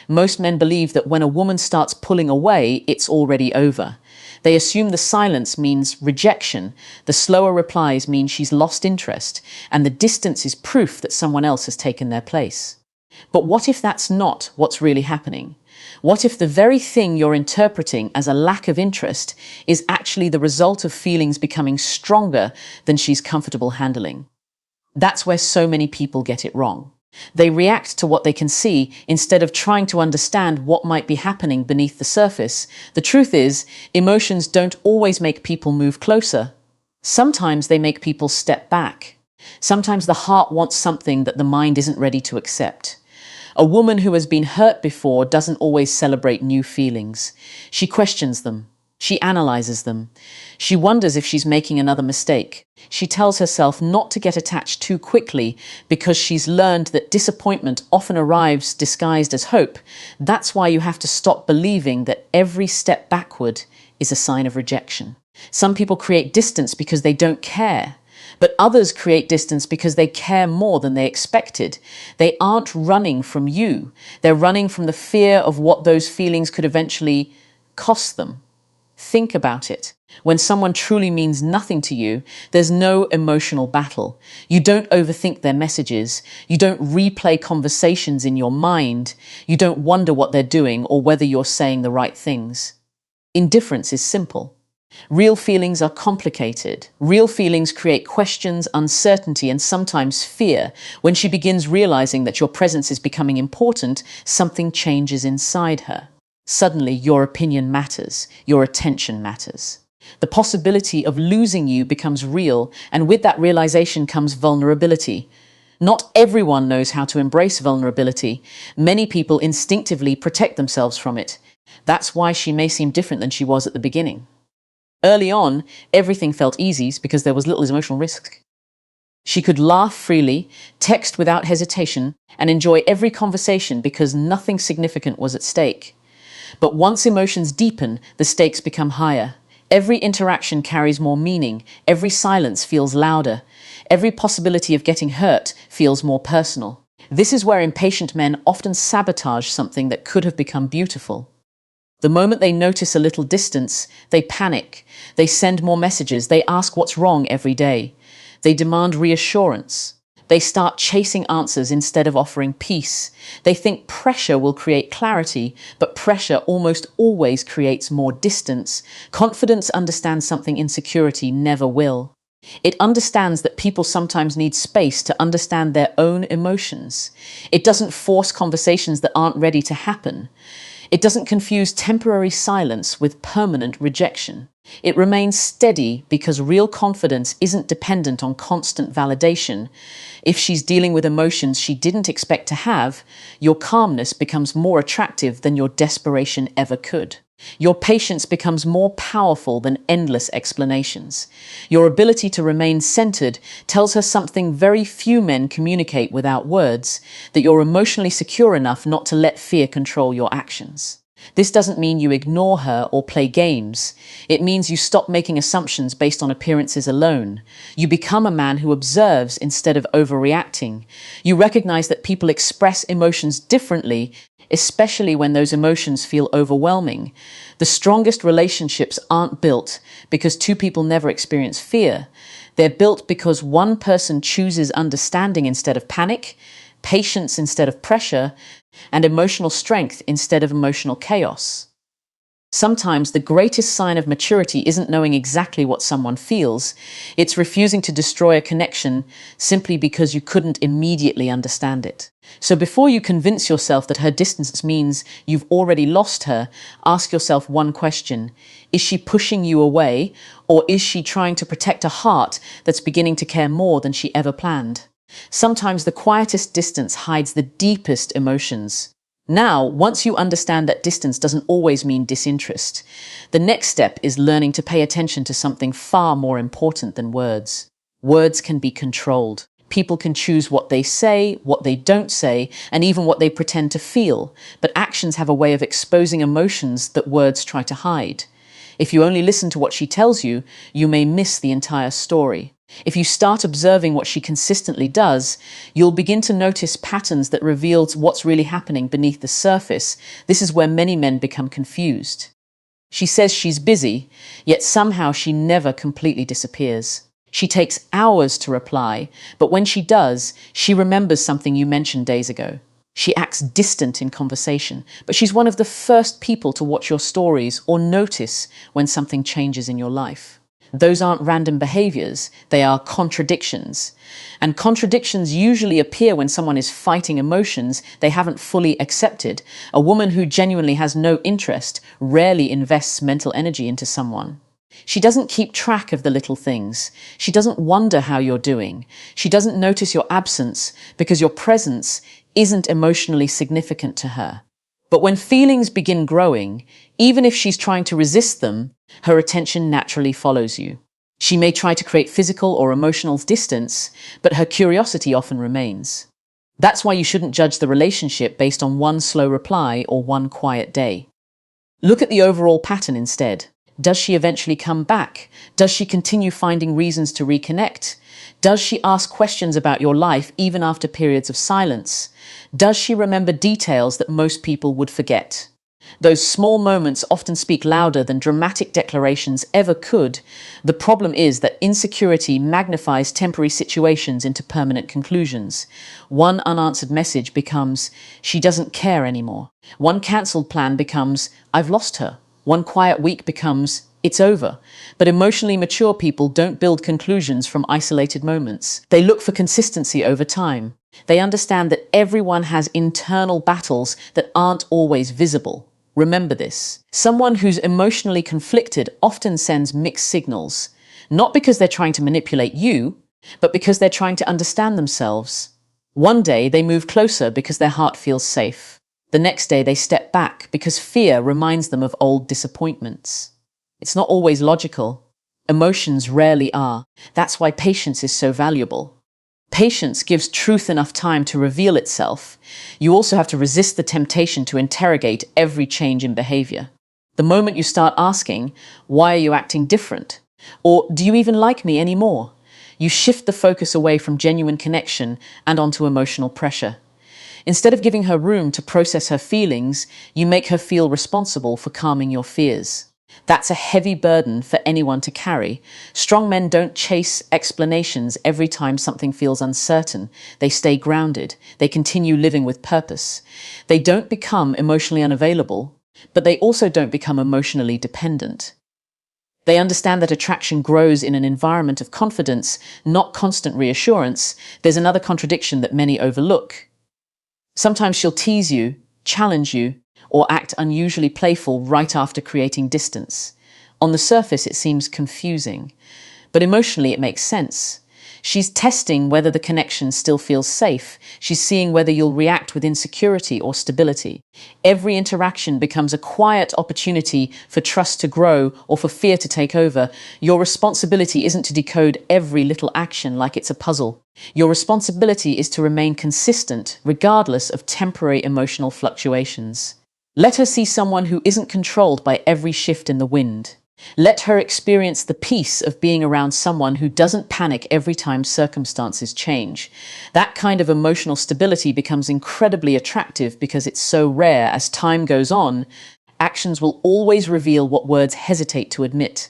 Most men believe that when a woman starts pulling away, it's already over. They assume the silence means rejection, the slower replies mean she's lost interest, and the distance is proof that someone else has taken their place. But what if that's not what's really happening? What if the very thing you're interpreting as a lack of interest is actually the result of feelings becoming stronger than she's comfortable handling? That's where so many people get it wrong. They react to what they can see instead of trying to understand what might be happening beneath the surface. The truth is, emotions don't always make people move closer. Sometimes they make people step back. Sometimes the heart wants something that the mind isn't ready to accept. A woman who has been hurt before doesn't always celebrate new feelings. She questions them. She analyzes them. She wonders if she's making another mistake. She tells herself not to get attached too quickly because she's learned that disappointment often arrives disguised as hope. That's why you have to stop believing that every step backward is a sign of rejection. Some people create distance because they don't care. But others create distance because they care more than they expected. They aren't running from you. They're running from the fear of what those feelings could eventually cost them. Think about it. When someone truly means nothing to you, there's no emotional battle. You don't overthink their messages. You don't replay conversations in your mind. You don't wonder what they're doing or whether you're saying the right things. Indifference is simple. Real feelings are complicated. Real feelings create questions, uncertainty, and sometimes fear. When she begins realizing that your presence is becoming important, something changes inside her. Suddenly, your opinion matters. Your attention matters. The possibility of losing you becomes real, and with that realization comes vulnerability. Not everyone knows how to embrace vulnerability. Many people instinctively protect themselves from it. That's why she may seem different than she was at the beginning. Early on, everything felt easy because there was little emotional risk. She could laugh freely, text without hesitation, and enjoy every conversation because nothing significant was at stake. But once emotions deepen, the stakes become higher. Every interaction carries more meaning. Every silence feels louder. Every possibility of getting hurt feels more personal. This is where impatient men often sabotage something that could have become beautiful. The moment they notice a little distance, they panic. They send more messages. They ask what's wrong every day. They demand reassurance. They start chasing answers instead of offering peace. They think pressure will create clarity, but pressure almost always creates more distance. Confidence understands something insecurity never will. It understands that people sometimes need space to understand their own emotions. It doesn't force conversations that aren't ready to happen. It doesn't confuse temporary silence with permanent rejection. It remains steady because real confidence isn't dependent on constant validation. If she's dealing with emotions she didn't expect to have, your calmness becomes more attractive than your desperation ever could. Your patience becomes more powerful than endless explanations. Your ability to remain centered tells her something very few men communicate without words, that you're emotionally secure enough not to let fear control your actions. This doesn't mean you ignore her or play games. It means you stop making assumptions based on appearances alone. You become a man who observes instead of overreacting. You recognize that people express emotions differently, especially when those emotions feel overwhelming. The strongest relationships aren't built because two people never experience fear. They're built because one person chooses understanding instead of panic, patience instead of pressure, and emotional strength instead of emotional chaos. Sometimes the greatest sign of maturity isn't knowing exactly what someone feels. It's refusing to destroy a connection simply because you couldn't immediately understand it. So before you convince yourself that her distance means you've already lost her, ask yourself one question. Is she pushing you away, or is she trying to protect a heart that's beginning to care more than she ever planned? Sometimes the quietest distance hides the deepest emotions. Now, once you understand that distance doesn't always mean disinterest, the next step is learning to pay attention to something far more important than words. Words can be controlled. People can choose what they say, what they don't say, and even what they pretend to feel. But actions have a way of exposing emotions that words try to hide. If you only listen to what she tells you, you may miss the entire story. If you start observing what she consistently does, you'll begin to notice patterns that reveal what's really happening beneath the surface. This is where many men become confused. She says she's busy, yet somehow she never completely disappears. She takes hours to reply, but when she does, she remembers something you mentioned days ago. She acts distant in conversation, but she's one of the first people to watch your stories or notice when something changes in your life. Those aren't random behaviors, they are contradictions. And contradictions usually appear when someone is fighting emotions they haven't fully accepted. A woman who genuinely has no interest rarely invests mental energy into someone. She doesn't keep track of the little things. She doesn't wonder how you're doing. She doesn't notice your absence because your presence isn't emotionally significant to her. But when feelings begin growing, even if she's trying to resist them, her attention naturally follows you. She may try to create physical or emotional distance, but her curiosity often remains. That's why you shouldn't judge the relationship based on one slow reply or one quiet day. Look at the overall pattern instead. Does she eventually come back? Does she continue finding reasons to reconnect? Does she ask questions about your life even after periods of silence? Does she remember details that most people would forget? Those small moments often speak louder than dramatic declarations ever could. The problem is that insecurity magnifies temporary situations into permanent conclusions. One unanswered message becomes, she doesn't care anymore. One cancelled plan becomes, I've lost her. One quiet week becomes, it's over. But emotionally mature people don't build conclusions from isolated moments. They look for consistency over time. They understand that everyone has internal battles that aren't always visible. Remember this. Someone who's emotionally conflicted often sends mixed signals, not because they're trying to manipulate you, but because they're trying to understand themselves. One day they move closer because their heart feels safe. The next day they step back because fear reminds them of old disappointments. It's not always logical. Emotions rarely are. That's why patience is so valuable. Patience gives truth enough time to reveal itself. You also have to resist the temptation to interrogate every change in behavior. The moment you start asking, why are you acting different? Or do you even like me anymore? You shift the focus away from genuine connection and onto emotional pressure. Instead of giving her room to process her feelings, you make her feel responsible for calming your fears. That's a heavy burden for anyone to carry. Strong men don't chase explanations every time something feels uncertain. They stay grounded. They continue living with purpose. They don't become emotionally unavailable, but they also don't become emotionally dependent. They understand that attraction grows in an environment of confidence, not constant reassurance. There's another contradiction that many overlook. Sometimes she'll tease you, challenge you, or act unusually playful right after creating distance. On the surface, it seems confusing, but emotionally it makes sense. She's testing whether the connection still feels safe. She's seeing whether you'll react with insecurity or stability. Every interaction becomes a quiet opportunity for trust to grow or for fear to take over. Your responsibility isn't to decode every little action like it's a puzzle. Your responsibility is to remain consistent regardless of temporary emotional fluctuations. Let her see someone who isn't controlled by every shift in the wind. Let her experience the peace of being around someone who doesn't panic every time circumstances change. That kind of emotional stability becomes incredibly attractive because it's so rare. As time goes on, actions will always reveal what words hesitate to admit.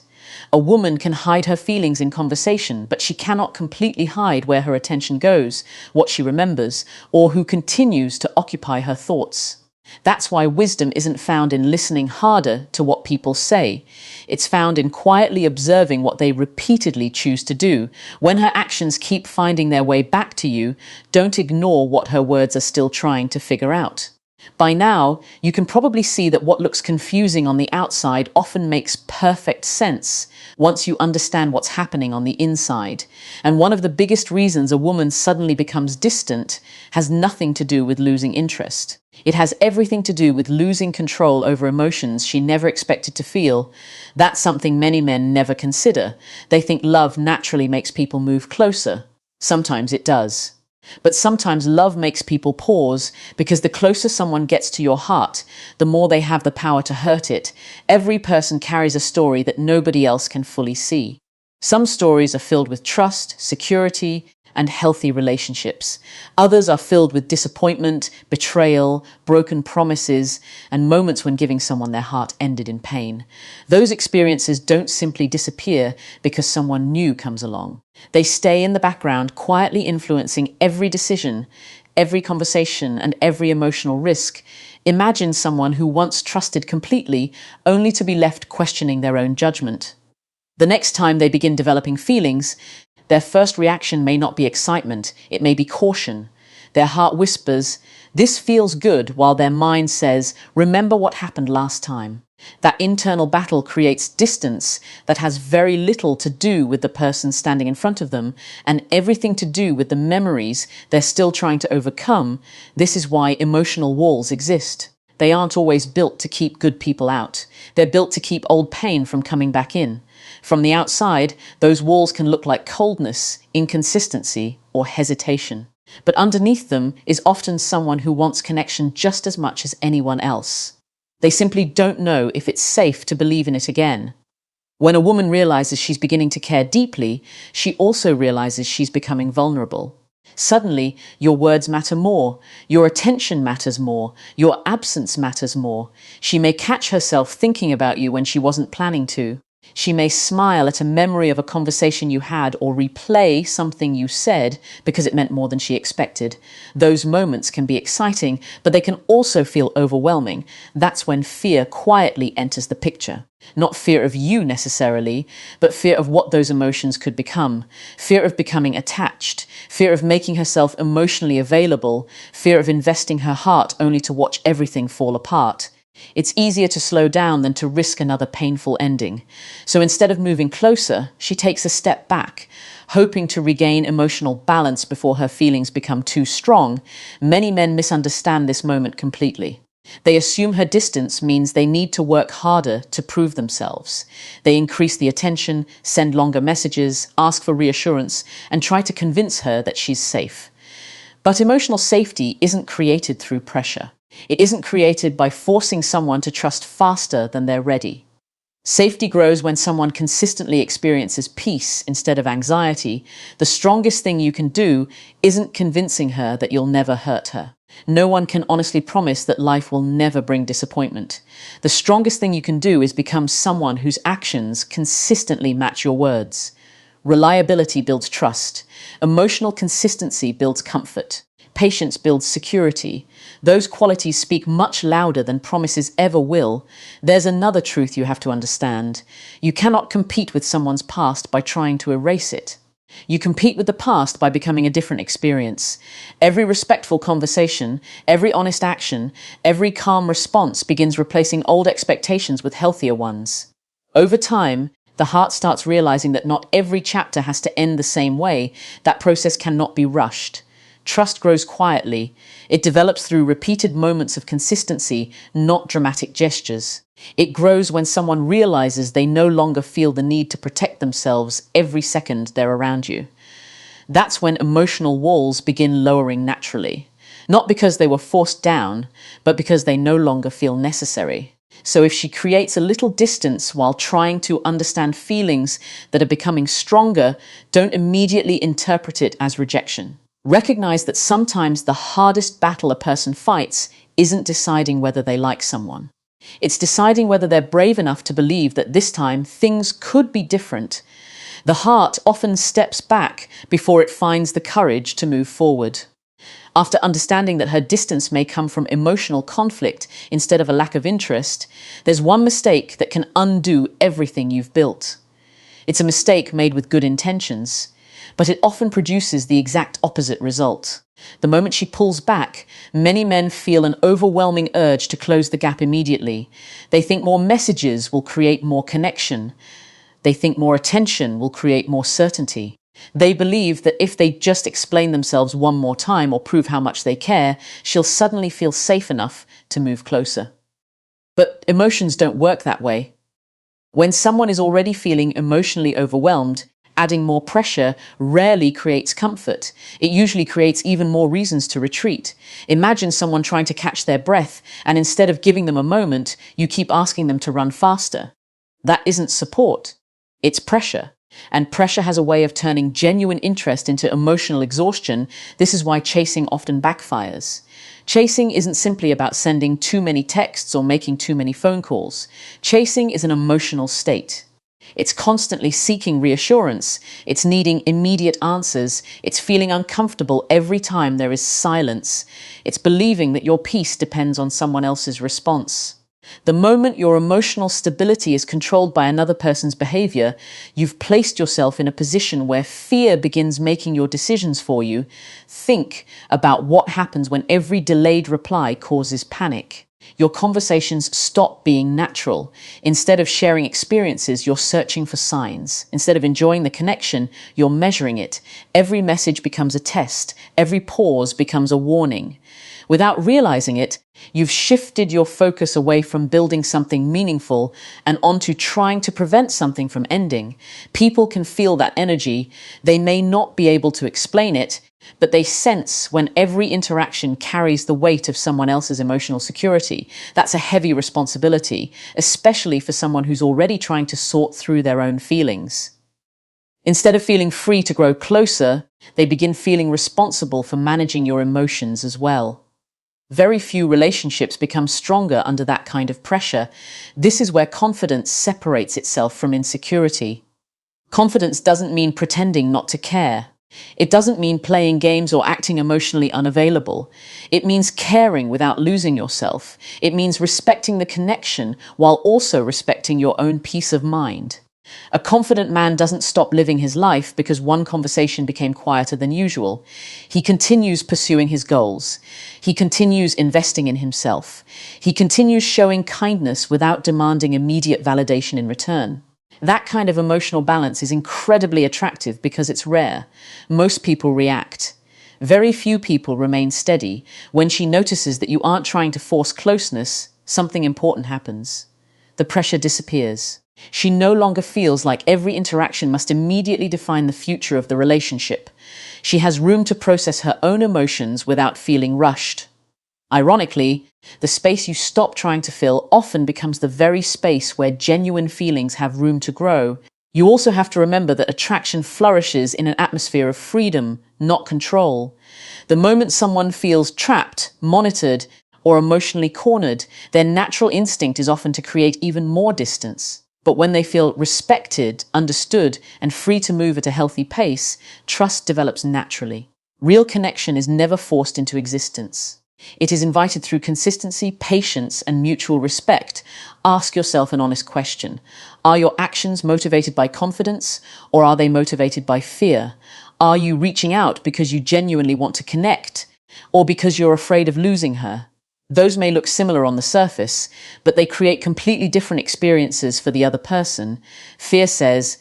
A woman can hide her feelings in conversation, but she cannot completely hide where her attention goes, what she remembers, or who continues to occupy her thoughts. That's why wisdom isn't found in listening harder to what people say. It's found in quietly observing what they repeatedly choose to do. When her actions keep finding their way back to you, don't ignore what her words are still trying to figure out. By now, you can probably see that what looks confusing on the outside often makes perfect sense once you understand what's happening on the inside. And one of the biggest reasons a woman suddenly becomes distant has nothing to do with losing interest. It has everything to do with losing control over emotions she never expected to feel. That's something many men never consider. They think love naturally makes people move closer. Sometimes it does. But sometimes love makes people pause because the closer someone gets to your heart, the more they have the power to hurt it. Every person carries a story that nobody else can fully see. Some stories are filled with trust, security, and healthy relationships. Others are filled with disappointment, betrayal, broken promises, and moments when giving someone their heart ended in pain. Those experiences don't simply disappear because someone new comes along. They stay in the background, quietly influencing every decision, every conversation, and every emotional risk. Imagine someone who once trusted completely, only to be left questioning their own judgment. The next time they begin developing feelings, their first reaction may not be excitement, it may be caution. Their heart whispers, "This feels good," while their mind says, "Remember what happened last time." That internal battle creates distance that has very little to do with the person standing in front of them and everything to do with the memories they're still trying to overcome. This is why emotional walls exist. They aren't always built to keep good people out. They're built to keep old pain from coming back in. From the outside, those walls can look like coldness, inconsistency, or hesitation. But underneath them is often someone who wants connection just as much as anyone else. They simply don't know if it's safe to believe in it again. When a woman realizes she's beginning to care deeply, she also realizes she's becoming vulnerable. Suddenly, your words matter more, your attention matters more, your absence matters more. She may catch herself thinking about you when she wasn't planning to. She may smile at a memory of a conversation you had or replay something you said because it meant more than she expected. Those moments can be exciting, but they can also feel overwhelming. That's when fear quietly enters the picture. Not fear of you necessarily, but fear of what those emotions could become. Fear of becoming attached. Fear of making herself emotionally available. Fear of investing her heart only to watch everything fall apart. It's easier to slow down than to risk another painful ending. So instead of moving closer, she takes a step back, hoping to regain emotional balance before her feelings become too strong. Many men misunderstand this moment completely. They assume her distance means they need to work harder to prove themselves. They increase the attention, send longer messages, ask for reassurance, and try to convince her that she's safe. But emotional safety isn't created through pressure. It isn't created by forcing someone to trust faster than they're ready. Safety grows when someone consistently experiences peace instead of anxiety. The strongest thing you can do isn't convincing her that you'll never hurt her. No one can honestly promise that life will never bring disappointment. The strongest thing you can do is become someone whose actions consistently match your words. Reliability builds trust. Emotional consistency builds comfort. Patience builds security. Those qualities speak much louder than promises ever will. There's another truth you have to understand. You cannot compete with someone's past by trying to erase it. You compete with the past by becoming a different experience. Every respectful conversation, every honest action, every calm response begins replacing old expectations with healthier ones. Over time, the heart starts realizing that not every chapter has to end the same way. That process cannot be rushed. Trust grows quietly. It develops through repeated moments of consistency, not dramatic gestures. It grows when someone realizes they no longer feel the need to protect themselves every second they're around you. That's when emotional walls begin lowering naturally. Not because they were forced down, but because they no longer feel necessary. So if she creates a little distance while trying to understand feelings that are becoming stronger, don't immediately interpret it as rejection. Recognize that sometimes the hardest battle a person fights isn't deciding whether they like someone. It's deciding whether they're brave enough to believe that this time things could be different. The heart often steps back before it finds the courage to move forward. After understanding that her distance may come from emotional conflict instead of a lack of interest, there's one mistake that can undo everything you've built. It's a mistake made with good intentions, but it often produces the exact opposite result. The moment she pulls back, many men feel an overwhelming urge to close the gap immediately. They think more messages will create more connection. They think more attention will create more certainty. They believe that if they just explain themselves one more time or prove how much they care, she'll suddenly feel safe enough to move closer. But emotions don't work that way. When someone is already feeling emotionally overwhelmed, adding more pressure rarely creates comfort. It usually creates even more reasons to retreat. Imagine someone trying to catch their breath, and instead of giving them a moment, you keep asking them to run faster. That isn't support. It's pressure. And pressure has a way of turning genuine interest into emotional exhaustion. This is why chasing often backfires. Chasing isn't simply about sending too many texts or making too many phone calls. Chasing is an emotional state. It's constantly seeking reassurance. It's needing immediate answers. It's feeling uncomfortable every time there is silence. It's believing that your peace depends on someone else's response. The moment your emotional stability is controlled by another person's behavior, you've placed yourself in a position where fear begins making your decisions for you. Think about what happens when every delayed reply causes panic. Your conversations stop being natural. Instead of sharing experiences, you're searching for signs. Instead of enjoying the connection, you're measuring it. Every message becomes a test. Every pause becomes a warning. Without realizing it, you've shifted your focus away from building something meaningful and onto trying to prevent something from ending. People can feel that energy. They may not be able to explain it, but they sense when every interaction carries the weight of someone else's emotional security. That's a heavy responsibility, especially for someone who's already trying to sort through their own feelings. Instead of feeling free to grow closer, they begin feeling responsible for managing your emotions as well. Very few relationships become stronger under that kind of pressure. This is where confidence separates itself from insecurity. Confidence doesn't mean pretending not to care. It doesn't mean playing games or acting emotionally unavailable. It means caring without losing yourself. It means respecting the connection while also respecting your own peace of mind. A confident man doesn't stop living his life because one conversation became quieter than usual. He continues pursuing his goals. He continues investing in himself. He continues showing kindness without demanding immediate validation in return. That kind of emotional balance is incredibly attractive because it's rare. Most people react. Very few people remain steady. When she notices that you aren't trying to force closeness, something important happens. The pressure disappears. She no longer feels like every interaction must immediately define the future of the relationship. She has room to process her own emotions without feeling rushed. Ironically, the space you stop trying to fill often becomes the very space where genuine feelings have room to grow. You also have to remember that attraction flourishes in an atmosphere of freedom, not control. The moment someone feels trapped, monitored, or emotionally cornered, their natural instinct is often to create even more distance. But when they feel respected, understood, and free to move at a healthy pace, trust develops naturally. Real connection is never forced into existence. It is invited through consistency, patience, and mutual respect. Ask yourself an honest question. Are your actions motivated by confidence, or are they motivated by fear? Are you reaching out because you genuinely want to connect, or because you're afraid of losing her? Those may look similar on the surface, but they create completely different experiences for the other person. Fear says,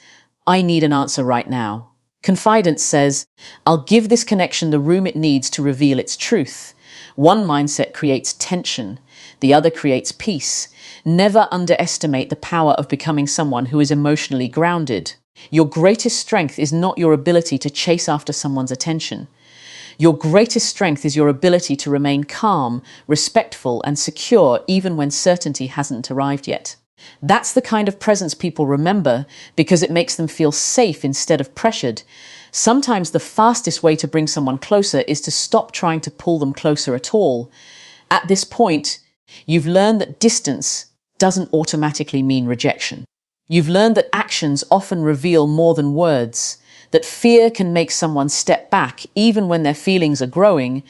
I need an answer right now. Confidence says, I'll give this connection the room it needs to reveal its truth. One mindset creates tension, the other creates peace. Never underestimate the power of becoming someone who is emotionally grounded. Your greatest strength is not your ability to chase after someone's attention. Your greatest strength is your ability to remain calm, respectful, and secure even when certainty hasn't arrived yet. That's the kind of presence people remember because it makes them feel safe instead of pressured. Sometimes the fastest way to bring someone closer is to stop trying to pull them closer at all. At this point, you've learned that distance doesn't automatically mean rejection. You've learned that actions often reveal more than words, that fear can make someone step back even when their feelings are growing,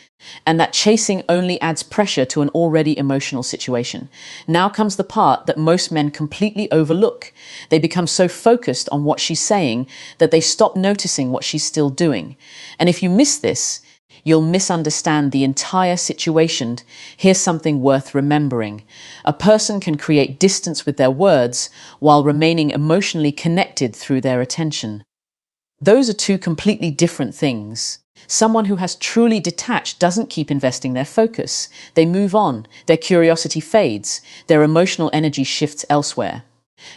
and that chasing only adds pressure to an already emotional situation. Now comes the part that most men completely overlook. They become so focused on what she's saying that they stop noticing what she's still doing. And if you miss this, you'll misunderstand the entire situation. Here's something worth remembering. A person can create distance with their words while remaining emotionally connected through their attention. Those are two completely different things. Someone who has truly detached doesn't keep investing their focus. They move on, their curiosity fades, their emotional energy shifts elsewhere.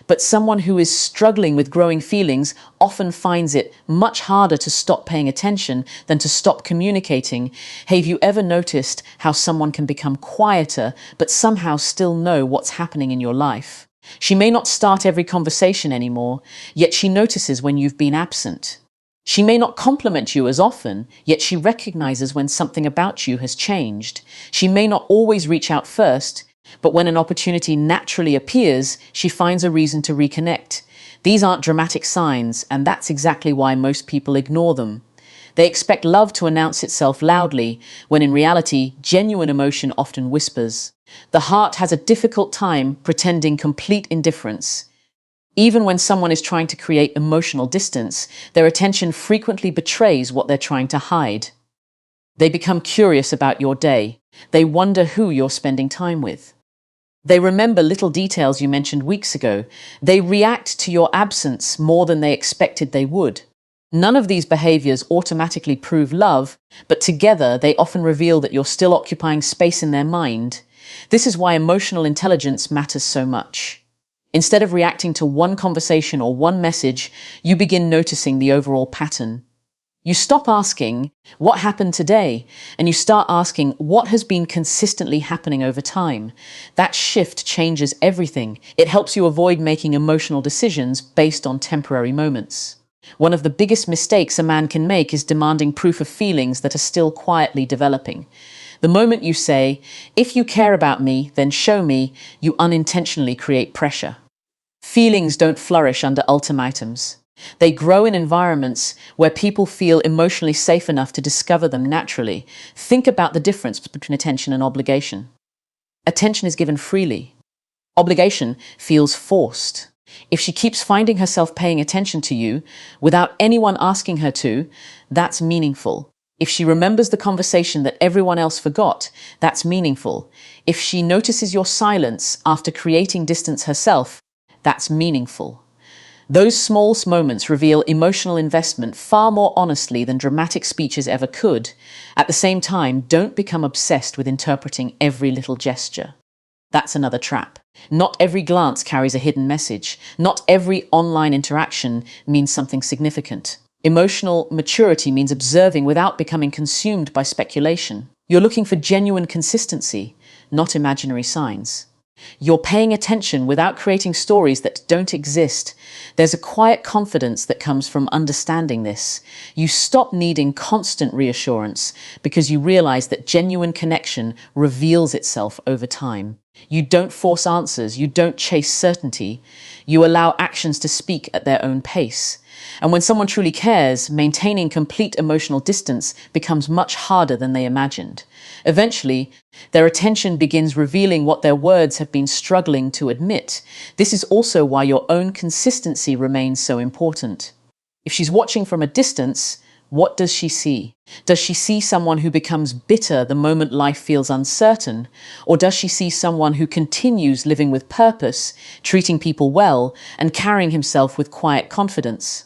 But someone who is struggling with growing feelings often finds it much harder to stop paying attention than to stop communicating. Have you ever noticed how someone can become quieter but somehow still know what's happening in your life? She may not start every conversation anymore, yet she notices when you've been absent. She may not compliment you as often, yet she recognizes when something about you has changed. She may not always reach out first, but when an opportunity naturally appears, she finds a reason to reconnect. These aren't dramatic signs, and that's exactly why most people ignore them. They expect love to announce itself loudly, when in reality, genuine emotion often whispers. The heart has a difficult time pretending complete indifference. Even when someone is trying to create emotional distance, their attention frequently betrays what they're trying to hide. They become curious about your day. They wonder who you're spending time with. They remember little details you mentioned weeks ago. They react to your absence more than they expected they would. None of these behaviors automatically prove love, but together they often reveal that you're still occupying space in their mind. This is why emotional intelligence matters so much. Instead of reacting to one conversation or one message, you begin noticing the overall pattern. You stop asking, "What happened today?" and you start asking, "What has been consistently happening over time?" That shift changes everything. It helps you avoid making emotional decisions based on temporary moments. One of the biggest mistakes a man can make is demanding proof of feelings that are still quietly developing. The moment you say, "If you care about me, then show me," you unintentionally create pressure. Feelings don't flourish under ultimatums. They grow in environments where people feel emotionally safe enough to discover them naturally. Think about the difference between attention and obligation. Attention is given freely. Obligation feels forced. If she keeps finding herself paying attention to you without anyone asking her to, that's meaningful. If she remembers the conversation that everyone else forgot, that's meaningful. If she notices your silence after creating distance herself, that's meaningful. Those small moments reveal emotional investment far more honestly than dramatic speeches ever could. At the same time, don't become obsessed with interpreting every little gesture. That's another trap. Not every glance carries a hidden message. Not every online interaction means something significant. Emotional maturity means observing without becoming consumed by speculation. You're looking for genuine consistency, not imaginary signs. You're paying attention without creating stories that don't exist. There's a quiet confidence that comes from understanding this. You stop needing constant reassurance because you realize that genuine connection reveals itself over time. You don't force answers. You don't chase certainty. You allow actions to speak at their own pace. And when someone truly cares, maintaining complete emotional distance becomes much harder than they imagined. Eventually, their attention begins revealing what their words have been struggling to admit. This is also why your own consistency remains so important. If she's watching from a distance, what does she see? Does she see someone who becomes bitter the moment life feels uncertain? Or does she see someone who continues living with purpose, treating people well, and carrying himself with quiet confidence?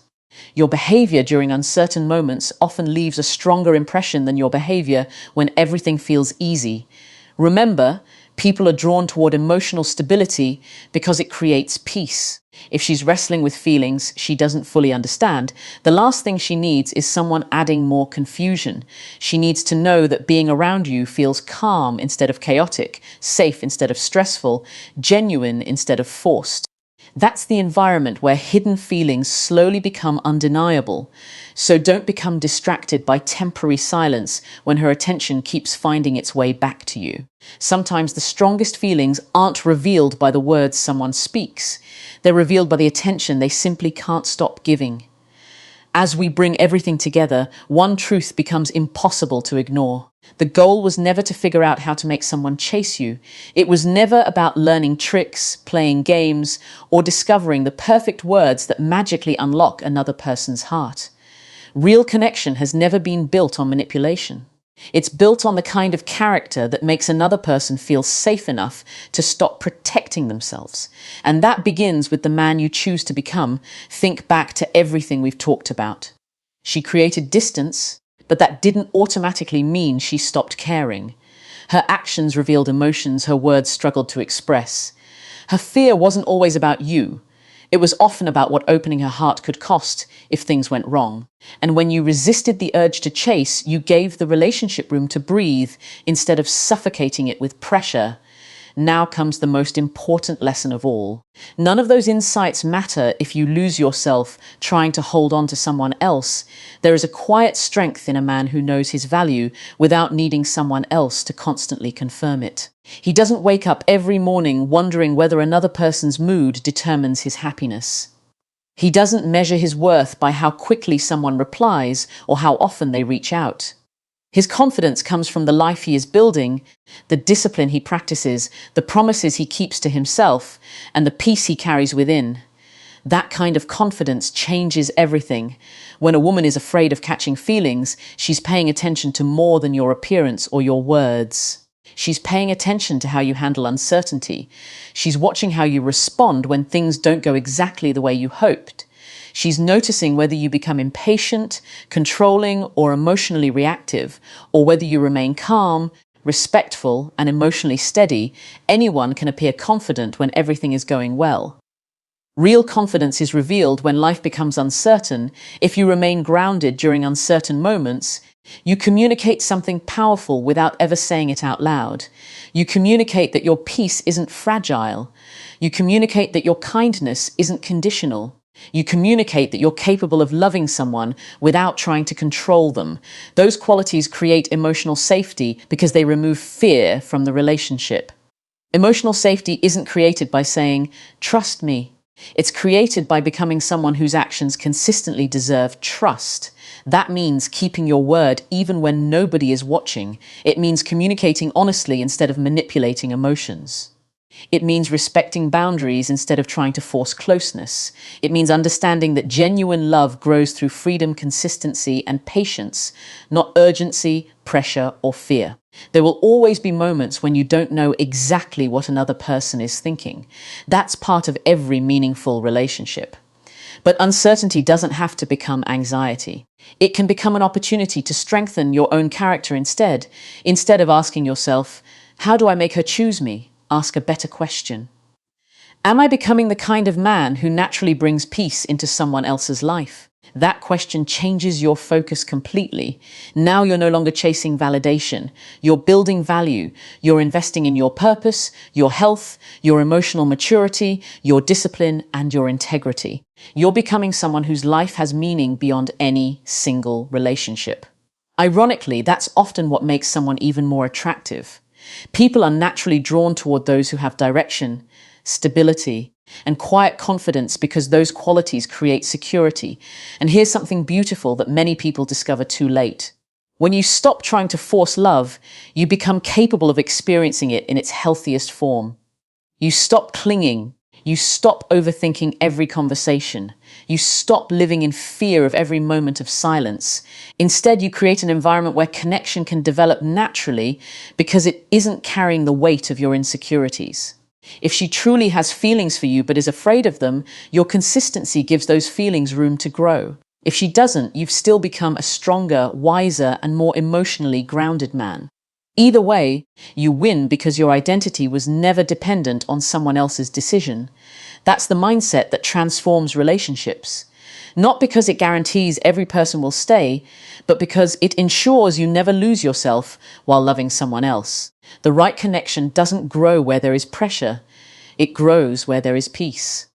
Your behavior during uncertain moments often leaves a stronger impression than your behavior when everything feels easy. Remember, people are drawn toward emotional stability because it creates peace. If she's wrestling with feelings she doesn't fully understand, the last thing she needs is someone adding more confusion. She needs to know that being around you feels calm instead of chaotic, safe instead of stressful, genuine instead of forced. That's the environment where hidden feelings slowly become undeniable. So don't become distracted by temporary silence when her attention keeps finding its way back to you. Sometimes the strongest feelings aren't revealed by the words someone speaks. They're revealed by the attention they simply can't stop giving. As we bring everything together, one truth becomes impossible to ignore. The goal was never to figure out how to make someone chase you. It was never about learning tricks, playing games, or discovering the perfect words that magically unlock another person's heart. Real connection has never been built on manipulation. It's built on the kind of character that makes another person feel safe enough to stop protecting themselves. And that begins with the man you choose to become. Think back to everything we've talked about. She created distance, but that didn't automatically mean she stopped caring. Her actions revealed emotions her words struggled to express. Her fear wasn't always about you. It was often about what opening her heart could cost if things went wrong. And when you resisted the urge to chase, you gave the relationship room to breathe instead of suffocating it with pressure. Now comes the most important lesson of all. None of those insights matter if you lose yourself trying to hold on to someone else. There is a quiet strength in a man who knows his value without needing someone else to constantly confirm it. He doesn't wake up every morning wondering whether another person's mood determines his happiness. He doesn't measure his worth by how quickly someone replies or how often they reach out. His confidence comes from the life he is building, the discipline he practices, the promises he keeps to himself, and the peace he carries within. That kind of confidence changes everything. When a woman is afraid of catching feelings, she's paying attention to more than your appearance or your words. She's paying attention to how you handle uncertainty. She's watching how you respond when things don't go exactly the way you hoped. She's noticing whether you become impatient, controlling, or emotionally reactive, or whether you remain calm, respectful, and emotionally steady. Anyone can appear confident when everything is going well. Real confidence is revealed when life becomes uncertain. If you remain grounded during uncertain moments, you communicate something powerful without ever saying it out loud. You communicate that your peace isn't fragile. You communicate that your kindness isn't conditional. You communicate that you're capable of loving someone without trying to control them. Those qualities create emotional safety because they remove fear from the relationship. Emotional safety isn't created by saying, "Trust me." It's created by becoming someone whose actions consistently deserve trust. That means keeping your word even when nobody is watching. It means communicating honestly instead of manipulating emotions. It means respecting boundaries instead of trying to force closeness. It means understanding that genuine love grows through freedom, consistency, and patience, not urgency, pressure, or fear. There will always be moments when you don't know exactly what another person is thinking. That's part of every meaningful relationship. But uncertainty doesn't have to become anxiety. It can become an opportunity to strengthen your own character instead. Instead of asking yourself, "How do I make her choose me?" ask a better question. Am I becoming the kind of man who naturally brings peace into someone else's life? That question changes your focus completely. Now you're no longer chasing validation. You're building value. You're investing in your purpose, your health, your emotional maturity, your discipline, and your integrity. You're becoming someone whose life has meaning beyond any single relationship. Ironically, that's often what makes someone even more attractive. People are naturally drawn toward those who have direction, stability, and quiet confidence because those qualities create security. And here's something beautiful that many people discover too late. When you stop trying to force love, you become capable of experiencing it in its healthiest form. You stop clinging. You stop overthinking every conversation. You stop living in fear of every moment of silence. Instead, you create an environment where connection can develop naturally because it isn't carrying the weight of your insecurities. If she truly has feelings for you but is afraid of them, your consistency gives those feelings room to grow. If she doesn't, you've still become a stronger, wiser, and more emotionally grounded man. Either way, you win because your identity was never dependent on someone else's decision. That's the mindset that transforms relationships. Not because it guarantees every person will stay, but because it ensures you never lose yourself while loving someone else. The right connection doesn't grow where there is pressure. It grows where there is peace.